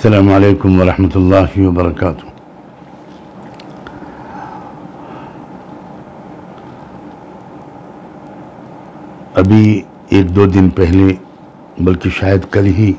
अस्सलामु अलैकुम वरहमतुल्लाहि वबरकातुहू। अभी एक दो दिन पहले, बल्कि शायद कल ही,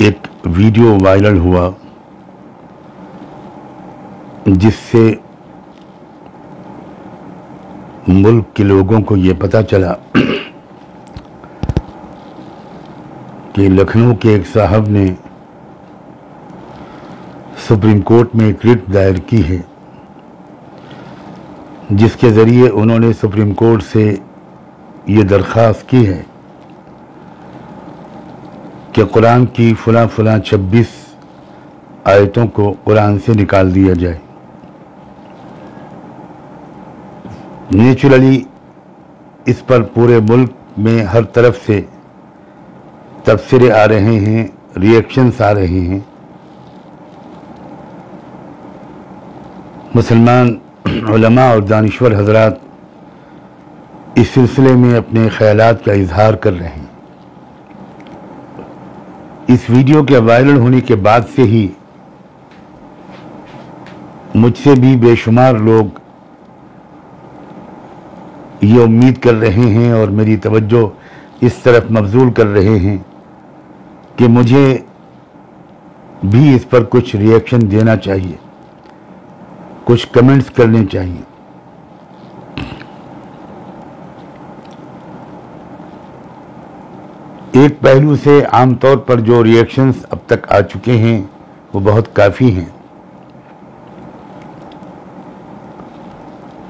एक वीडियो वायरल हुआ जिससे मुल्क के लोगों को ये पता चला कि लखनऊ के एक साहब ने सुप्रीम कोर्ट में एक रिट दायर की है, जिसके ज़रिए उन्होंने सुप्रीम कोर्ट से ये दरख्वास्त की है कि कुरान की फ़लाँ 26 आयतों को कुरान से निकाल दिया जाए। नेचुरली इस पर पूरे मुल्क में हर तरफ से तबसरे आ रहे हैं, रिएक्शंस आ रहे हैं। मुसलमान उलमा और दानिश्वर हजरात इस सिलसिले में अपने ख्यालात का इजहार कर रहे हैं। इस वीडियो के वायरल होने के बाद से ही मुझसे भी बेशुमार लोग ये उम्मीद कर रहे हैं और मेरी तवज्जो इस तरफ मबजूल कर रहे हैं कि मुझे भी इस पर कुछ रिएक्शन देना चाहिए, कुछ कमेंट्स करने चाहिए। एक पहलू से आमतौर पर जो रिएक्शंस अब तक आ चुके हैं वो बहुत काफ़ी हैं।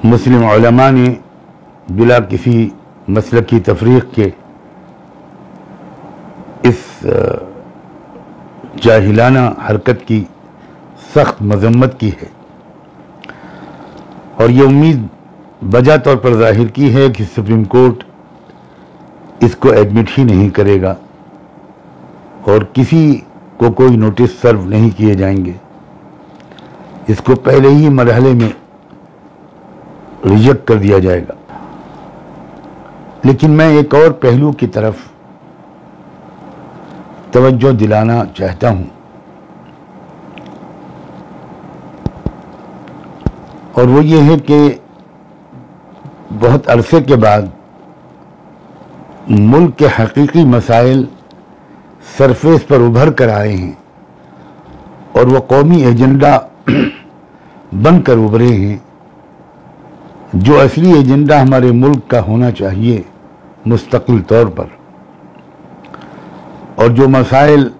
मुस्लिम उलमा ने बिला किसी मसलक की तफरीक के इस जाहिलाना हरकत की सख्त मजम्मत की है और ये उम्मीद बजा तौर पर जाहिर की है कि सुप्रीम कोर्ट इसको एडमिट ही नहीं करेगा और किसी को कोई नोटिस सर्व नहीं किए जाएंगे। इसको पहले ही मरहले में रिजेक्ट कर दिया जाएगा। लेकिन मैं एक और पहलू की तरफ तवज्जो दिलाना चाहता हूं और वो ये है कि बहुत अरसे के बाद मुल्क के हकीकी मसाइल सरफेस पर उभर कर आए हैं और वो कौमी एजेंडा बनकर उभरे हैं, जो असली एजेंडा हमारे मुल्क का होना चाहिए मुस्तकिल तौर पर। और जो मसाइल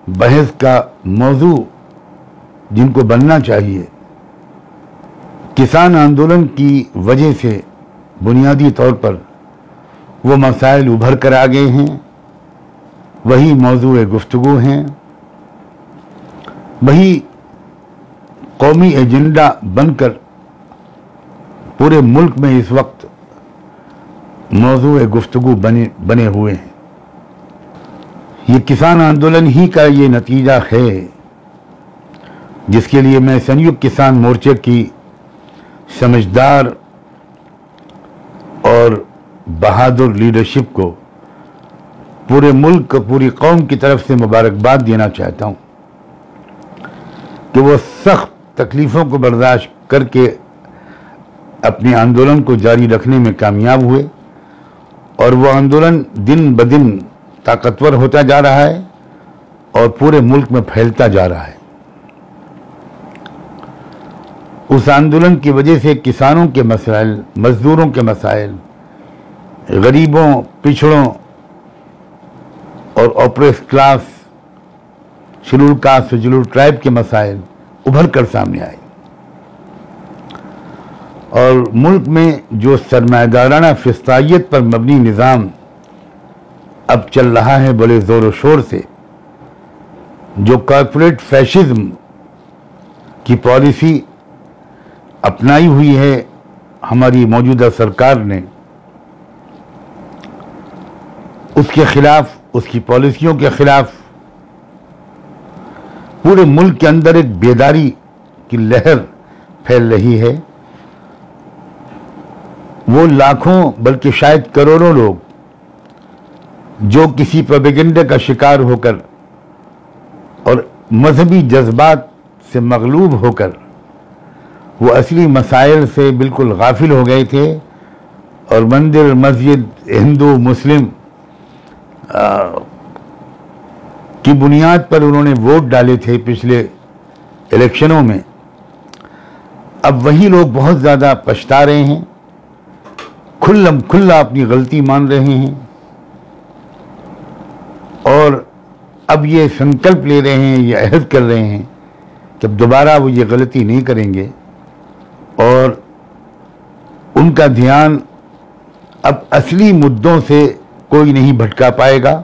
बहस का मौजू जिनको बनना चाहिए, किसान आंदोलन की वजह से बुनियादी तौर पर वो मसाइल उभर कर आ गए हैं, वही मौजू गुफ्तगू हैं, वही कौमी एजेंडा बनकर पूरे मुल्क में इस वक्त मौजू गुफ्तगू बने हुए हैं। ये किसान आंदोलन ही का ये नतीजा है जिसके लिए मैं संयुक्त किसान मोर्चे की समझदार और बहादुर लीडरशिप को पूरे मुल्क, पूरी कौम की तरफ से मुबारकबाद देना चाहता हूँ कि वो सख्त तकलीफ़ों को बर्दाश्त करके अपने आंदोलन को जारी रखने में कामयाब हुए और वो आंदोलन दिन ब दिन ताकतवर होता जा रहा है और पूरे मुल्क में फैलता जा रहा है। उस आंदोलन की वजह से किसानों के मसाइल, मजदूरों के मसाइल, गरीबों, पिछड़ों और oppress class, schedule caste, schedule tribe के मसाइल उभर कर सामने आए और मुल्क में जो सरमायादाराना फिस्तायत पर मबनी निज़ाम अब चल रहा है बड़े ज़ोर शोर से, जो कॉर्पोरेट फैशिज्म की पॉलिसी अपनाई हुई है हमारी मौजूदा सरकार ने, उसके खिलाफ, उसकी पॉलिसियों के खिलाफ पूरे मुल्क के अंदर एक बेदारी की लहर फैल रही है। वो लाखों बल्कि शायद करोड़ों लोग जो किसी प्रोपेगेंडा का शिकार होकर और मजहबी जज्बात से मगलूब होकर वो असली मसाइल से बिल्कुल गाफिल हो गए थे और मंदिर मस्जिद हिंदू मुस्लिम की बुनियाद पर उन्होंने वोट डाले थे पिछले इलेक्शनों में। अब वही लोग बहुत ज़्यादा पछता रहे हैं, खुल्लम खुल्ला अपनी गलती मान रहे हैं और अब ये संकल्प ले रहे हैं, ये अहद कर रहे हैं कि अब दोबारा वो ये गलती नहीं करेंगे और उनका ध्यान अब असली मुद्दों से कोई नहीं भटका पाएगा,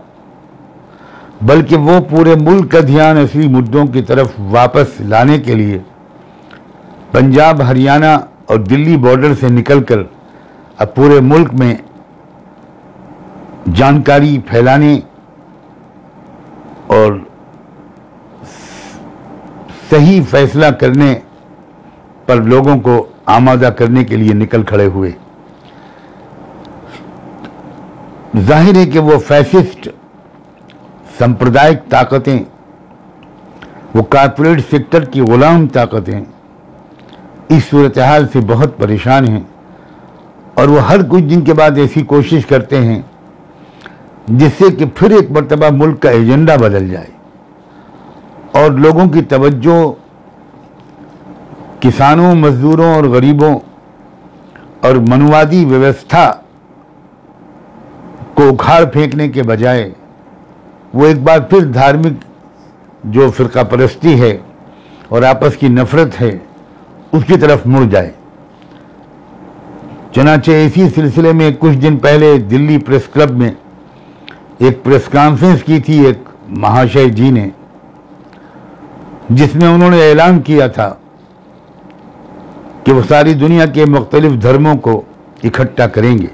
बल्कि वो पूरे मुल्क का ध्यान असली मुद्दों की तरफ वापस लाने के लिए पंजाब, हरियाणा और दिल्ली बॉर्डर से निकलकर अब पूरे मुल्क में जानकारी फैलाने और सही फैसला करने पर लोगों को आमादा करने के लिए निकल खड़े हुए। जाहिर है कि वो फैसिस्ट सांप्रदायिक ताकतें, वो कॉर्पोरेट सेक्टर की गुलाम ताकतें इस सूरत हाल से बहुत परेशान हैं और वो हर कुछ दिन के बाद ऐसी कोशिश करते हैं जिससे कि फिर एक मर्तबा मुल्क का एजेंडा बदल जाए और लोगों की तवज्जो किसानों, मजदूरों और गरीबों और मनुवादी व्यवस्था को उखाड़ फेंकने के बजाय वो एक बार फिर धार्मिक जो फिरका परस्ती है और आपस की नफरत है उसकी तरफ मुड़ जाए। चुनांचे इसी सिलसिले में कुछ दिन पहले दिल्ली प्रेस क्लब में एक प्रेस कॉन्फ्रेंस की थी एक महाशय जी ने, जिसमें उन्होंने ऐलान किया था कि वो सारी दुनिया के मुख्तलिफ धर्मों को इकट्ठा करेंगे।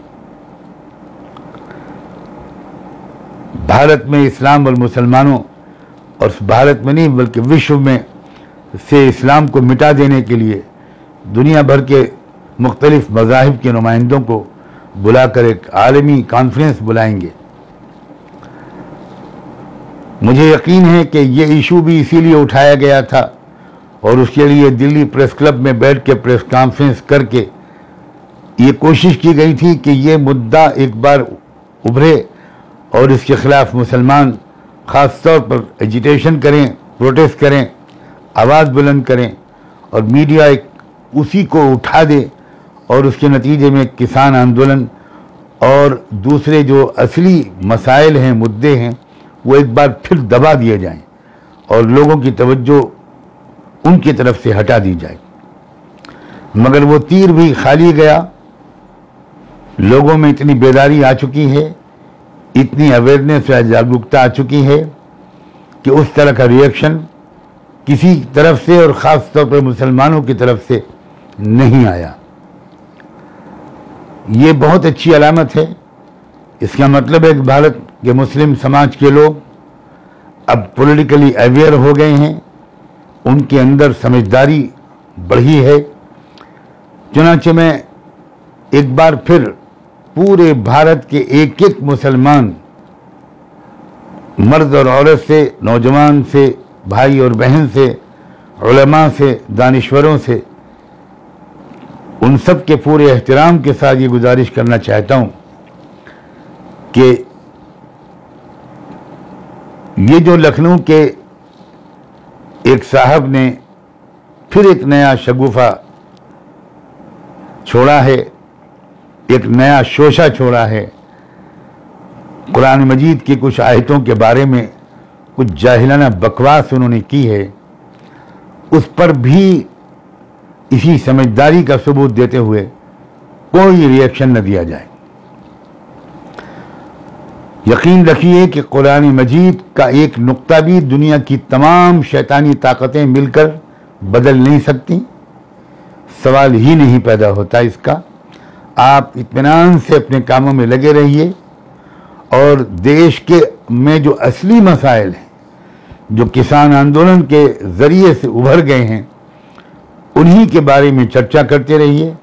भारत में इस्लाम और मुसलमानों, और भारत में नहीं बल्कि विश्व में से इस्लाम को मिटा देने के लिए दुनिया भर के मुख्तलिफ मज़ाहिब के नुमाइंदों को बुलाकर एक आलमी कॉन्फ्रेंस बुलाएंगे। मुझे यकीन है कि ये इशू भी इसीलिए उठाया गया था और उसके लिए दिल्ली प्रेस क्लब में बैठ के प्रेस कॉन्फ्रेंस करके ये कोशिश की गई थी कि ये मुद्दा एक बार उभरे और इसके खिलाफ मुसलमान ख़ास तौर पर एजिटेशन करें, प्रोटेस्ट करें, आवाज़ बुलंद करें और मीडिया एक उसी को उठा दे और उसके नतीजे में किसान आंदोलन और दूसरे जो असली मसाइल हैं, मुद्दे हैं, वो एक बार फिर दबा दिए जाएं और लोगों की तवज्जो उनकी तरफ से हटा दी जाए। मगर वो तीर भी खाली गया। लोगों में इतनी बेदारी आ चुकी है, इतनी अवेयरनेस या जागरूकता आ चुकी है कि उस तरह का रिएक्शन किसी तरफ से और ख़ास तौर पर मुसलमानों की तरफ से नहीं आया। ये बहुत अच्छी अलामत है। इसका मतलब है कि भारत के मुस्लिम समाज के लोग अब पॉलिटिकली अवेयर हो गए हैं, उनके अंदर समझदारी बढ़ी है। चुनांचे में एक बार फिर पूरे भारत के एक एक मुसलमान, मर्द और औरत से, नौजवान से, भाई और बहन से, उलमा से, दानिश्वरों से, उन सब के पूरे एहतराम के साथ ये गुजारिश करना चाहता हूँ कि ये जो लखनऊ के एक साहब ने फिर एक नया शगुफा छोड़ा है, एक नया शोशा छोड़ा है, कुरान मजीद की कुछ आयतों के बारे में कुछ जाहिलाना बकवास उन्होंने की है, उस पर भी इसी समझदारी का सबूत देते हुए कोई रिएक्शन न दिया जाए। यकीन रखिए कि कुरान मजीद का एक नुक्ता भी दुनिया की तमाम शैतानी ताकतें मिलकर बदल नहीं सकती, सवाल ही नहीं पैदा होता इसका। आप इत्मीनान से अपने कामों में लगे रहिए और देश के में जो असली मसाइल हैं, जो किसान आंदोलन के ज़रिए से उभर गए हैं, उन्हीं के बारे में चर्चा करते रहिए।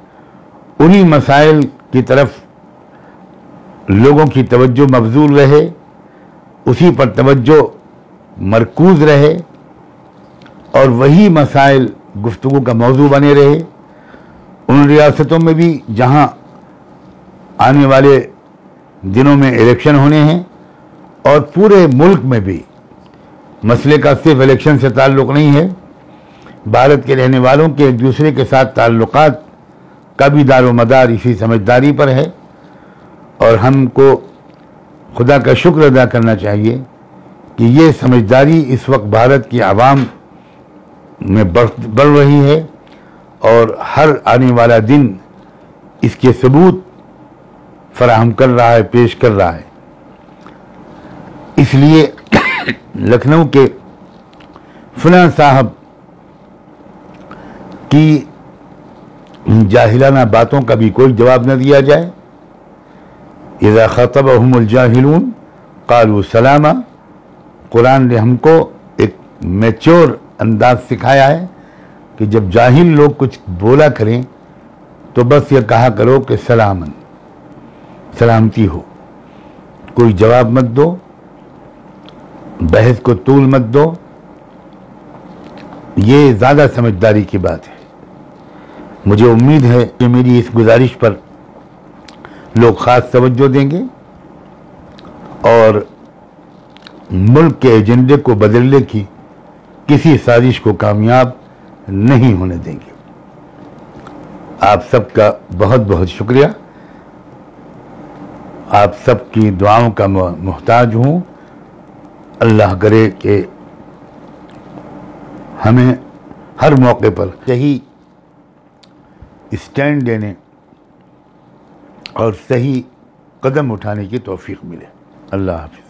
उन्हीं मसाइल की तरफ लोगों की तवज्जो मबजूल रहे उसी पर तवज्जो मरकूज रहे और वही मसाइल गुफ्तगू का मौजू बने रहे। उन रियासतों में भी जहां आने वाले दिनों में इलेक्शन होने हैं और पूरे मुल्क में भी, मसले का सिर्फ इलेक्शन से ताल्लुक़ नहीं है, भारत के रहने वालों के एक दूसरे के साथ ताल्लुकात का भी दारोमदार इसी समझदारी पर है। और हमको खुदा का शुक्र अदा करना चाहिए कि ये समझदारी इस वक्त भारत की आवाम में बढ़ रही है और हर आने वाला दिन इसके सबूत फराहम कर रहा है, पेश कर रहा है। इसलिए लखनऊ के फलां साहब की जाहिलाना बातों का भी कोई जवाब न दिया जाए। इज़ा ख़तबहुमुल जाहिलून क़ालू सलामा। कुरान ने हमको एक मैच्योर अंदाज सिखाया है कि जब जाहिल लोग कुछ बोला करें तो बस ये कहा करो कि सलामन, सलामती हो, कोई जवाब मत दो, बहस को तूल मत दो। ये ज़्यादा समझदारी की बात है। मुझे उम्मीद है कि मेरी इस गुजारिश पर लोग ख़ास तवज्जो देंगे और मुल्क के एजेंडे को बदलने की किसी साजिश को कामयाब नहीं होने देंगे। आप सबका बहुत बहुत शुक्रिया। आप सबकी दुआओं का मोहताज हूँ। अल्लाह करे कि हमें हर मौके पर सही स्टैंड लेने और सही कदम उठाने की तौफीक मिले। अल्लाह हाफ़िज़।